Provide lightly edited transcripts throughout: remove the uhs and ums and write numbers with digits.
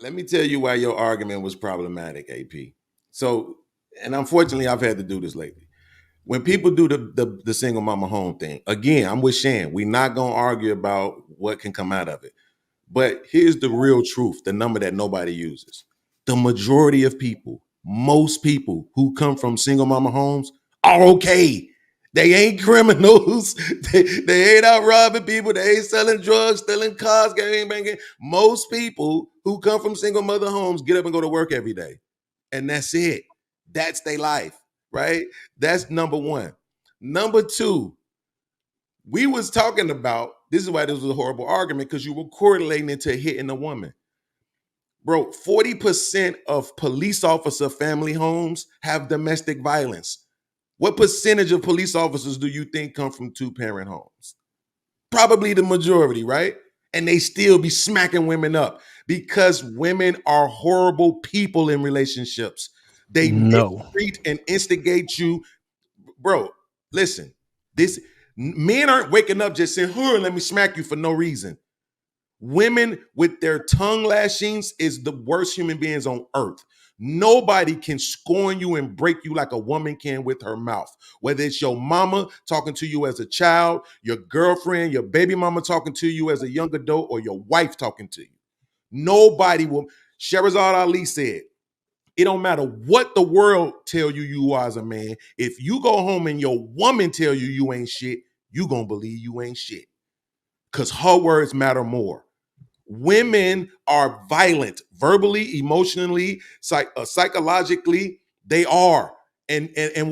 Let me tell you why your argument was problematic, AP. So, and unfortunately, I've had to do this lately. When people do the single mama home thing, again, I'm with Shan. We're not gonna argue about what can come out of it. But here's the real truth, the number that nobody uses. The majority of people, most people who come from single mama homes are okay. They ain't criminals. They ain't out robbing people. They ain't selling drugs, stealing cars, gang banging. Most people who come from single mother homes get up and go to work every day. And that's it. That's their life, right? That's number one. Number two, we was talking about, this is why this was a horrible argument, because you were correlating it to hitting a woman. Bro, 40% of police officer family homes have domestic violence. What percentage of police officers do you think come from two-parent homes? Probably the majority, right? And they still be smacking women up because women are horrible people in relationships. They mistreat and instigate you. Bro, listen, this men aren't waking up just saying, let me smack you for no reason. Women with their tongue lashings is the worst human beings on earth. Nobody can scorn you and break you like a woman can with her mouth. Whether it's your mama talking to you as a child, your girlfriend, your baby mama talking to you as a young adult, or your wife talking to you. Nobody will. Sherazad Ali said, it don't matter what the world tell you are as a man. If you go home and your woman tell you ain't shit, you gonna believe you ain't shit. Because her words matter more. Women are violent, verbally, emotionally, psychologically. They are. And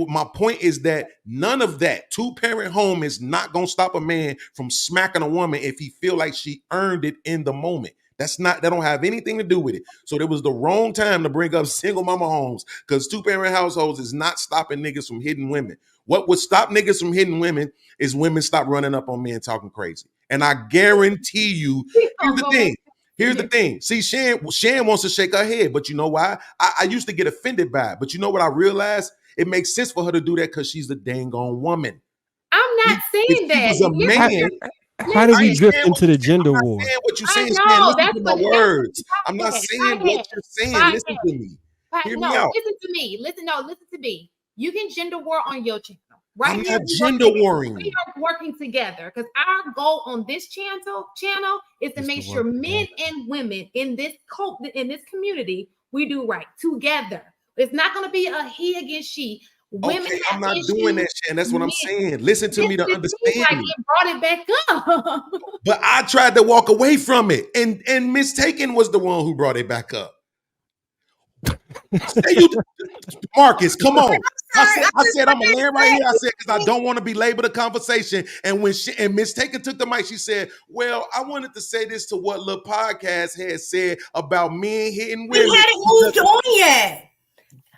my point is that none of that two-parent home is not gonna stop a man from smacking a woman if he feel like she earned it in the moment. That don't have anything to do with it. So there was the wrong time to bring up single mama homes, because two-parent households is not stopping niggas from hitting women. What would stop niggas from hitting women is women stop running up on men talking crazy. And I guarantee you, here's the thing. See, Shan wants to shake her head, but you know why? I used to get offended by it, but you know what I realized? It makes sense for her to do that because she's the dang on woman. I'm not saying that. Was a man. How did we drift into the gender war? I'm not saying what you're saying. Listen to my words. I'm not saying what you're saying. Listen to me. Hear me out. Listen to me. Listen to me. You can gender war on your channel. Right, I'm not gender warring. We are working together because our goal on this channel is to make sure men and women in this community, we do right together. It's not going to be a he against she. Women, okay, I'm not doing that shit. And that's what I'm saying. Listen to me to understand. Like you brought it back up. But I tried to walk away from it, and Miss Taken was the one who brought it back up. Marcus, come on. I said I'm gonna land right here. I said because I don't want to be labeled a conversation. And when Miss Taken took the mic, she said, "Well, I wanted to say this to what little podcast had said about men hitting women." We hadn't moved on yet.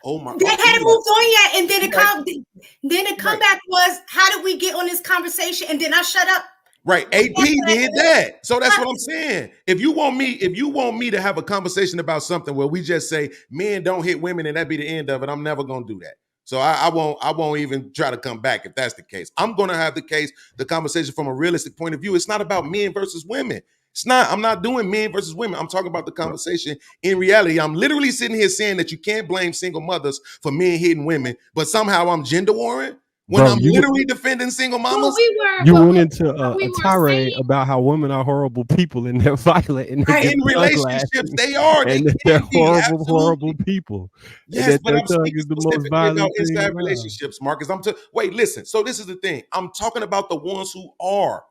Oh my! They hadn't moved on yet, and then the comeback was, "How did we get on this conversation?" And then I shut up. Right, AP did that. So that's what I'm saying. If you want me to have a conversation about something where we just say men don't hit women and that be the end of it, I'm never gonna do that. So I won't even try to come back if that's the case. I'm gonna have the conversation from a realistic point of view. It's not about men versus women. It's not. I'm not doing men versus women. I'm talking about the conversation in reality. I'm literally sitting here saying that you can't blame single mothers for men hitting women, but somehow I'm gender warring. When I'm literally defending single mamas, you went into a tirade about how women are horrible people and they're violent and in relationships they are. And they're horrible people. Yes, but I'm speaking is the most violent about inside relationships, Marcus. Wait, listen. So this is the thing. I'm talking about the ones who are.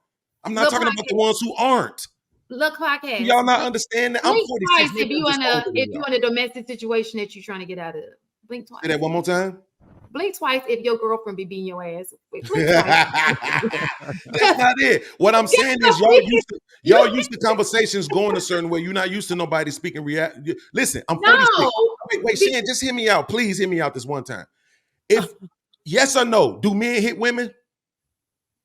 I'm not talking about the ones who aren't. Look, podcast. Y'all not understand that? I'm 46. If you in a domestic situation that you're trying to get out of, blink twice. Say that one more time. Blink twice if your girlfriend be beating your ass. Blink twice. That's not it. What I'm saying is y'all used to conversations going a certain way. You're not used to nobody speaking Listen, I'm 46. Wait, Shan, just hear me out. Please hear me out this one time. If yes or no, do men hit women?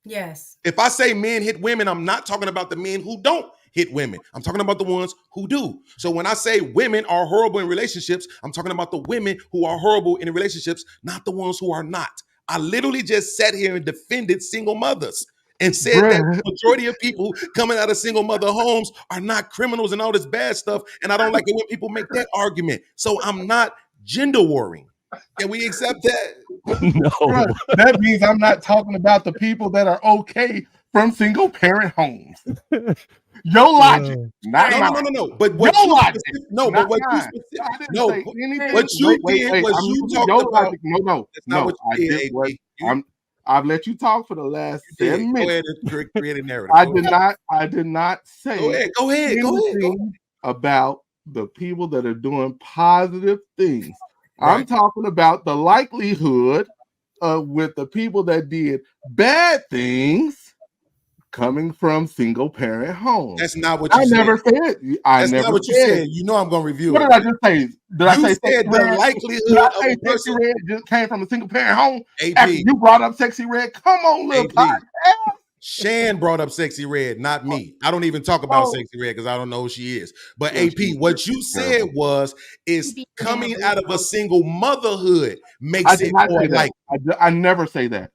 Yes. If I say men hit women, I'm not talking about the men who don't hit women. I'm talking about the ones who do. So when I say women are horrible in relationships, I'm talking about the women who are horrible in relationships, not the ones who are not. I literally just sat here and defended single mothers. and said that the majority of people coming out of single mother homes are not criminals and all this bad stuff. And I don't like it when people make that argument. So I'm not gender warring. Can we accept that? No. That means I'm not talking about the people that are okay from single parent homes. Your logic, not mine. No. But what your you logic, no, but what mine. you I didn't no, say anything. what you did was you talked about. Logic. No. That's not what you did, AP. I've let you talk for the last 7 minutes. Go ahead and create a narrative. I did not say Go ahead. about the people that are doing positive things. Right. I'm talking about the likelihood with the people that did bad things coming from single parent homes. That's not what you said. That's not what you said. You know I'm going to review it. What did I just say? Did I say said the likelihood of a person Sexy Red just came from a single parent home? AP. After you brought up Sexy Red. Come on, little podcast. Shan brought up Sexy Red, not me. I don't even talk about Sexy Red because I don't know who she is. But AP, what you said is coming out of a single motherhood makes it more like. I never say that.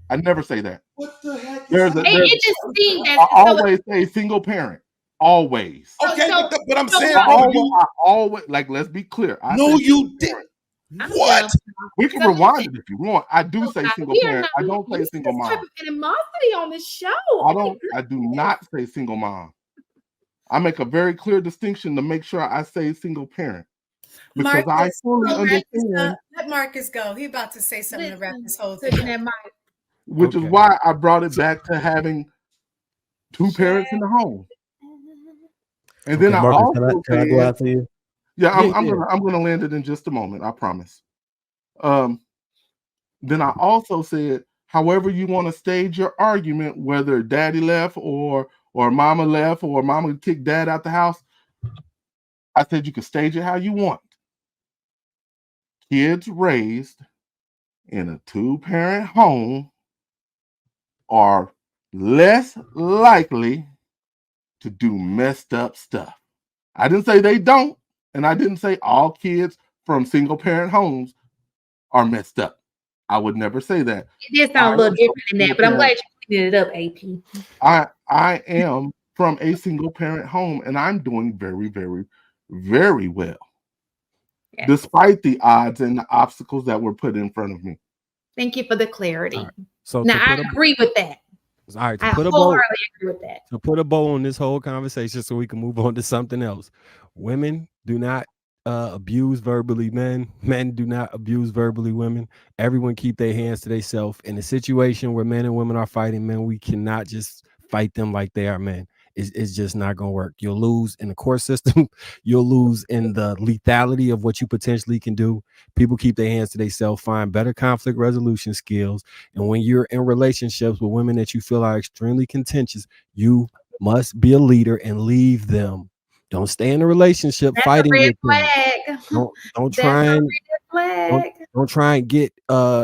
I never say that. What the heck? It just seems that I always say single parent. Always. Okay, but I'm saying I always like. Let's be clear. You didn't. What? We can rewind it if you want. I do say single parent. I don't say single mom. Type of animosity on this show. I do not say single mom. I make a very clear distinction to make sure I say single parent. Because I fully understand. Let Marcus go. He's about to say something to wrap this whole thing. Which is why I brought it back to having two parents in the home. And then Marcus, I also can I go out to you? Yeah, I'm gonna land it in just a moment. I promise. Then I also said, however you want to stage your argument, whether daddy left or mama left or mama kicked dad out the house, I said you can stage it how you want. Kids raised in a 2-parent home are less likely to do messed up stuff. I didn't say they don't. And I didn't say all kids from single parent homes are messed up. I would never say that. It did sound a little different than that, but I'm glad you cleaned it up, AP. I am from a single parent home and I'm doing very, very, very well. Yes. Despite the odds and the obstacles that were put in front of me. Thank you for the clarity. Right. So now I agree with that. All right, I wholeheartedly agree with that. To put a bow on this whole conversation so we can move on to something else. Women do not abuse verbally men. Men do not abuse verbally women. Everyone keep their hands to themselves. In a situation where men and women are fighting men, we cannot just fight them like they are men. It's just not going to work. You'll lose in the court system. You'll lose in the lethality of what you potentially can do. People keep their hands to themselves, find better conflict resolution skills. And when you're in relationships with women that you feel are extremely contentious, you must be a leader and leave them. Don't stay in a relationship fighting with them. Don't try and get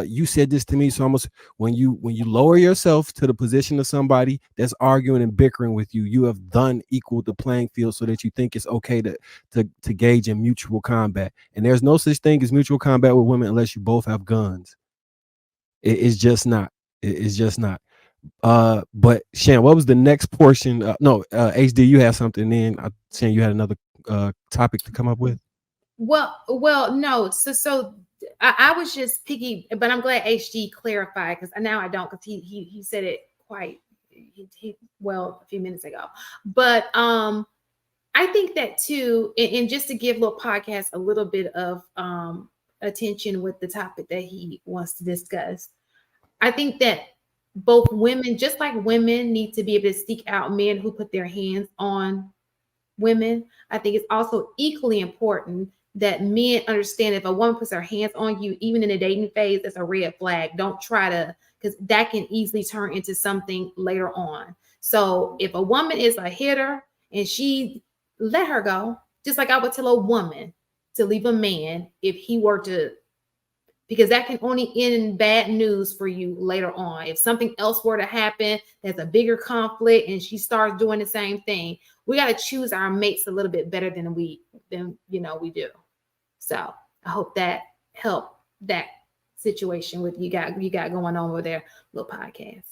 you said this to me, so almost when you lower yourself to the position of somebody that's arguing and bickering with you, you have done equal the playing field so that you think it's okay to gauge in mutual combat. And there's no such thing as mutual combat with women unless you both have guns. It's just not. It's just not. But Shan, what was the next portion? HD, you had something in. Shan, you had another topic to come up with. Well, no. So I was just picky, but I'm glad HD clarified because now I don't, because he said it quite well a few minutes ago. But I think that too, and just to give little podcast a little bit of attention with the topic that he wants to discuss. I think that both women, just like women need to be able to seek out men who put their hands on women, I think it's also equally important that men understand if a woman puts her hands on you, even in a dating phase, that's a red flag. Don't try to, because that can easily turn into something later on. So if a woman is a hitter and she let her go, just like I would tell a woman to leave a man if he were to, because that can only end in bad news for you later on. If something else were to happen, there's a bigger conflict and she starts doing the same thing, we got to choose our mates a little bit better than we do. So I hope that helped that situation with you got going on over there, little podcast.